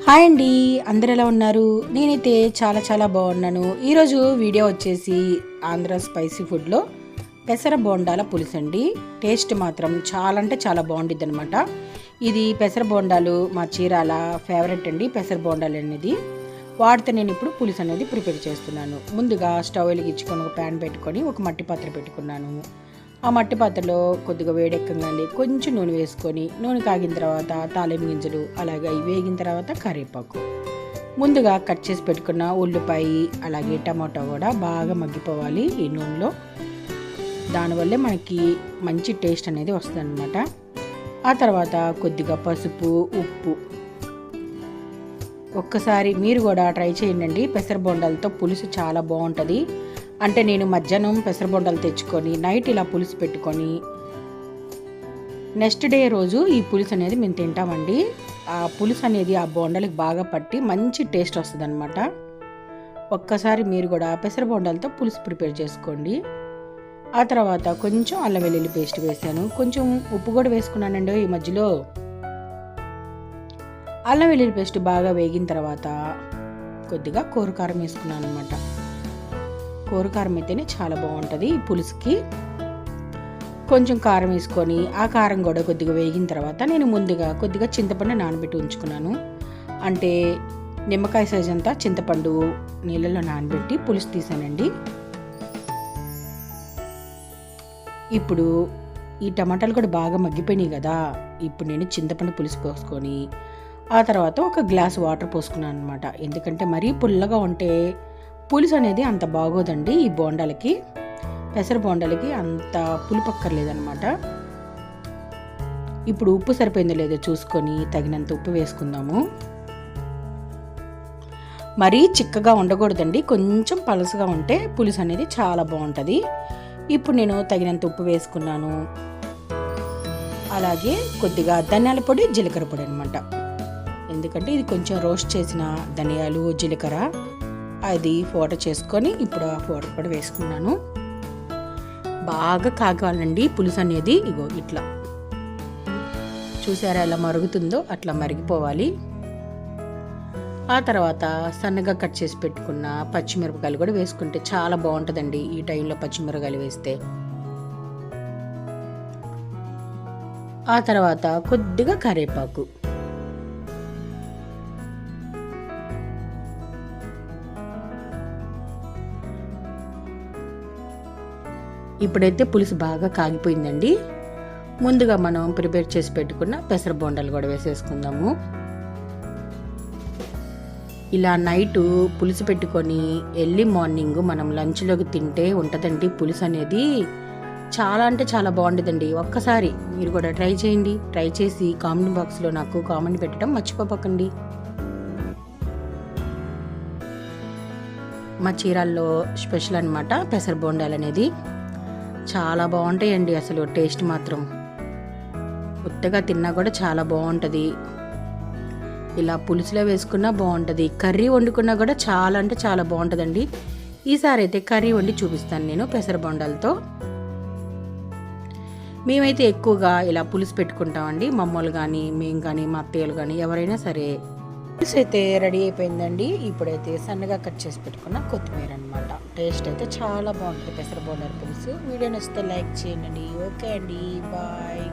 Hi అండి, అందరు ఎలా ఉన్నారు? నేనైతే చాలా బాగున్నాను. ఈరోజు వీడియో వచ్చేసి ఆంధ్ర స్పైసీ ఫుడ్లో పెసర బోండాల పులుసు అండి. టేస్ట్ మాత్రం చాలా అంటే చాలా బాగుండిద్ది అనమాట. ఇది పెసర బోండాలు మా చీరాల ఫేవరెట్ అండి. పెసర బోండాలు అనేది వాటితో నేను ఇప్పుడు పులుసు అనేది ప్రిపేర్ చేస్తున్నాను. ముందుగా స్టవ్ వెలిగించుకొని ఒక ప్యాన్ పెట్టుకొని ఒక మట్టి పాత్ర పెట్టుకున్నాను. ఆ మట్టి పాత్రలో కొద్దిగా వేడెక్కగానే కొంచెం నూనె వేసుకొని నూనె కాగిన తర్వాత తాలింపు గింజలు, అలాగే అవి వేగిన తర్వాత కరివేపాకు, ముందుగా కట్ చేసి పెట్టుకున్న ఉల్లిపాయ అలాగే టమాటో కూడా బాగా మగ్గిపోవాలి ఈ నూనెలో. దానివల్లే మనకి మంచి టేస్ట్ అనేది వస్తుంది అనమాట. ఆ తర్వాత కొద్దిగా పసుపు, ఉప్పు. ఒక్కసారి మీరు కూడా ట్రై చేయండి. పెసర బొండాలతో పులుసు చాలా బాగుంటుంది. అంటే నేను మధ్యాహ్నం పెసర బొండాలు తెచ్చుకొని నైట్ ఇలా పులుసు పెట్టుకొని నెక్స్ట్ డే రోజు ఈ పులుసు అనేది మేము తింటామండి. ఆ పులుసు అనేది ఆ బొండాలకు బాగా పట్టి మంచి టేస్ట్ వస్తుంది అనమాట. ఒక్కసారి మీరు కూడా పెసర బొండాలతో పులుసు ప్రిపేర్ చేసుకోండి. ఆ తర్వాత కొంచెం అల్లం వెల్లుల్లి పేస్ట్ వేసాను, కొంచెం ఉప్పు కూడా వేసుకున్నానండి. ఈ మధ్యలో అల్లం వెల్లుల్లి పేస్ట్ బాగా వేగిన తర్వాత కొద్దిగా కూరకారం వేసుకున్నాను అనమాట. కూరకారం అయితేనే చాలా బాగుంటుంది ఈ పులుసుకి. కొంచెం కారం వేసుకొని ఆ కారం కూడా కొద్దిగా వేగిన తర్వాత నేను ముందుగా కొద్దిగా చింతపండు నానబెట్టి ఉంచుకున్నాను. అంటే నిమ్మకాయ సైజ్ అంతా చింతపండు నీళ్ళలో నానబెట్టి పులుసు తీసానండి. ఇప్పుడు ఈ టమాటాలు కూడా బాగా మగ్గిపోయినాయి కదా. ఇప్పుడు నేను చింతపండు పులుసు పోసుకొని ఆ తర్వాత ఒక గ్లాస్ వాటర్ పోసుకున్నాను అనమాట. ఎందుకంటే మరీ పుల్లగా ఉంటే పులుసు అనేది అంత బాగోదండి. ఈ బోండాలకి, పెసర బోండాలకి అంత పులుపక్కర్లేదనమాట. ఇప్పుడు ఉప్పు సరిపోయిందో లేదో చూసుకొని తగినంత ఉప్పు వేసుకుందాము. మరీ చిక్కగా ఉండకూడదండి, కొంచెం పలసగా ఉంటే పులుసు అనేది చాలా బాగుంటుంది. ఇప్పుడు నేను తగినంత ఉప్పు వేసుకున్నాను. అలాగే కొద్దిగా ధనియాల పొడి, జీలకర్ర పొడి అనమాట. ఎందుకంటే ఇది కొంచెం రోస్ట్ చేసిన ధనియాలు, జీలకర్ర అది ఫోటో చేసుకొని ఇప్పుడు ఆ ఫోటో కూడా వేసుకున్నాను. బాగా కాగాలండి పులుసు అనేది. ఇగో ఇట్లా చూసారా ఎలా మరుగుతుందో అట్లా మరిగిపోవాలి. ఆ తర్వాత సన్నగా కట్ చేసి పెట్టుకున్న పచ్చిమిరపకాయలు కూడా వేసుకుంటే చాలా బాగుంటుందండి ఈ టైంలో పచ్చిమిరపకాయలు వేస్తే. ఆ తర్వాత కొద్దిగా కరివేపాకు. ఇప్పుడైతే పులుసు బాగా కాగిపోయిందండి. ముందుగా మనం ప్రిపేర్ చేసి పెట్టుకున్న పెసర బొండాలు కూడా వేసేసుకుందాము. ఇలా నైటు పులుసు పెట్టుకొని ఎర్లీ మార్నింగ్ మనం లంచ్లోకి తింటే ఉంటుందండి పులుసు అనేది. చాలా అంటే చాలా బాగుంటుందండి. ఒక్కసారి మీరు కూడా ట్రై చేయండి. ట్రై చేసి కామెంట్ బాక్స్లో నాకు కామెంట్ పెట్టడం మర్చిపోకండి. మా చీరాల్లో స్పెషల్ అనమాట పెసర బొండాలు అనేది. చాలా బాగుంటాయండి అసలు. టేస్ట్ మాత్రం ఉత్తగా తిన్నా కూడా చాలా బాగుంటుంది. ఇలా పులుసులో వేసుకున్నా బాగుంటుంది, కర్రీ వండుకున్నా కూడా చాలా అంటే చాలా బాగుంటుందండి. ఈసారి అయితే కర్రీ వండి చూపిస్తాను నేను పెసర బొండాలతో. మేమైతే ఎక్కువగా ఇలా పులుసు పెట్టుకుంటామండి. మమ్మల్ని కానీ మేము కానీ మా అత్తయ్యలు కానీ ఎవరైనా సరే. పులుసు అయితే రెడీ అయిపోయిందండి. ఇప్పుడైతే సన్నగా కట్ చేసి పెట్టుకున్న కొత్తిమీర అనమాట. టేస్ట్ అయితే చాలా బాగుంటుంది పెసర బొండాల పులుసు. వీడియో నచ్చితే లైక్ చేయండి. ఓకే అండి, బాయ్.